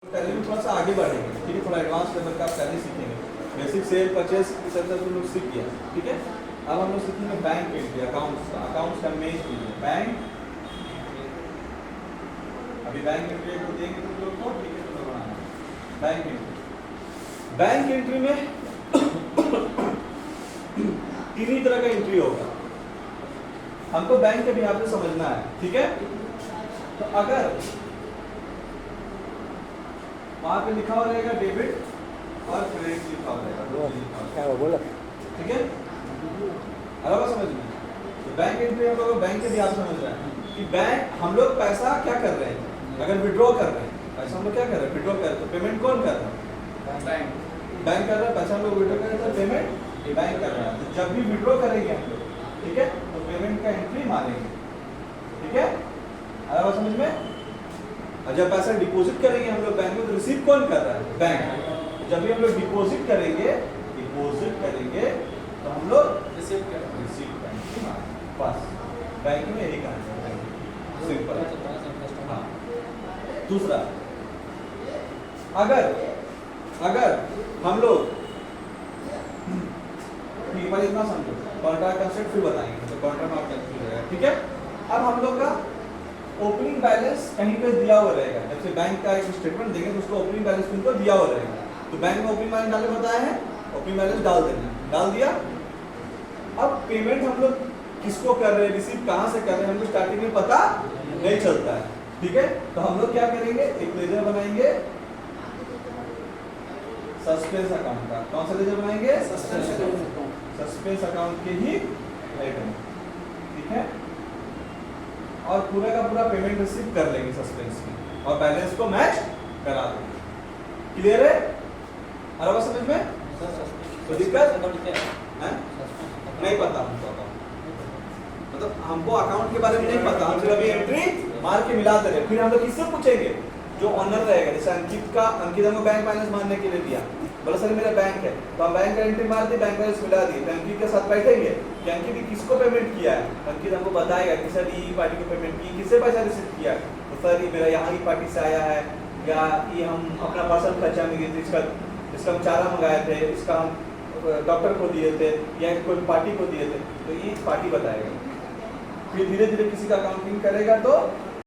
Tally में थोड़ा सा आगे बढ़ेंगे, ठीक है, थोड़ा एडवांस लेवल का आप टैली सीखेंगे। बेसिक सेल परचेस इस तरह से लोग सीख गया, ठीक है। अब हम लोग सीखेंगे बैंक एंट्री, अकाउंट्स का मेन चीज है बैंक। अभी बैंक एंट्री को देंगे तुम लोग को, ठीक है, तो बनाना बैंक एंट्री। बैंक एंट्री में तीन ही तरह का एंट्री होगा, हमको बैंक के बिहार से समझना है, ठीक है। तो अगर वहां पे लिखा हुआ रहेगा डेबिट और क्रेडिट लिखा हुआ रहेगा, क्या वो बोला, ठीक है, अलग समझ में। तो बैंक एंट्री हम लोग बैंक के बिहार समझ रहे हैं कि बैंक हम लोग पैसा क्या कर रहे हैं, अगर विड्रॉ कर रहे हैं पैसा हम लोग क्या कर रहे हैं, विड्रॉ कर रहे हैं, तो पेमेंट कौन कर रहा है, बैंक कर रहा है। पैसा हम लोग विड्रॉ कर रहे हैं तो पेमेंट बैंक कर रहा है। तो जब भी विड्रॉ करेंगे हम लोग, ठीक है, तो पेमेंट का एंट्री मारेंगे, ठीक है, अलग समझ में। और जब पैसा डिपॉजिट करेंगे हम लोग बैंक में, तो रिसीव कौन कर रहा है, बैंक। जब भी हम लोग डिपॉजिट करेंगे तो हम लोग रिसीव करेंगे, बस बैंक में यही कहानी है, सिंपल। हाँ, दूसरा, अगर हम लोग ठीक है, इतना समझो, कॉन्ट्रैक्ट कंसेप्ट फिर बताएंगे, तो कॉन्ट्रैक्ट में आप कंफ्यूज रहेगा, ठीक है। अब हम लोग का ओपनिंग बैलेंस कहीं पे दिया हुआ रहेगा, जब से बैंक का एक स्टेटमेंट देंगे तो उसको ओपनिंग बैलेंस उनको दिया हुआ रहेगा। तो बैंक में ओपनिंग बैलेंस डालने बताया है, ओपनिंग बैलेंस डाल देना, डाल दिया। अब पेमेंट हम लोग किसको कर रहे हैं, रिसीव कहाँ से कर रहे हैं, हमको स्टार्टिंग में पता नहीं चलता है, ठीक है। तो हम लोग क्या करेंगे, एक लेजर बनाएंगे सस्पेंस अकाउंट का। कौन सा लेजर बनाएंगे, सस्पेंस अकाउंट के ही आइटम, ठीक है। और पूरा का पूरा पेमेंट रिसीव कर लेंगे सस्पेंस में और बैलेंस को मैच करा देंगे। क्लियर है, हर बात समझ में। तो दिक्कत है नहीं पता हमको, मतलब हमको अकाउंट के बारे में नहीं पता, हम सिर्फ अभी एंट्री मार के मिला दे रहे। फिर हम लोग किससे पूछेंगे, जो ऑनर रहेगा, जैसे अंकित हमको बैंक बैलेंस मारने के लिए दिया, बोला सर मेरा बैंक है, तो हम बैंक का एंट्री मार दिए, बैंक बैलेंस मिला दिए, तो अंकित के साथ बैठेंगे कि अंकित किसको पेमेंट किया है, अंकित हमको बताएगा कि सर ये पार्टी को पेमेंट की, किससे पैसा रिसीव किया, तो सर ये मेरा यहाँ की पार्टी से आया है, या ये हम अपना पर्सनल खर्चा में दिए थे, इसका हम चारा मंगाए थे, इसका हम डॉक्टर को दिए थे, या कोई पार्टी को दिए थे, तो ये पार्टी बताएगा। फिर धीरे धीरे किसी का अकाउंटिंग करेगा तो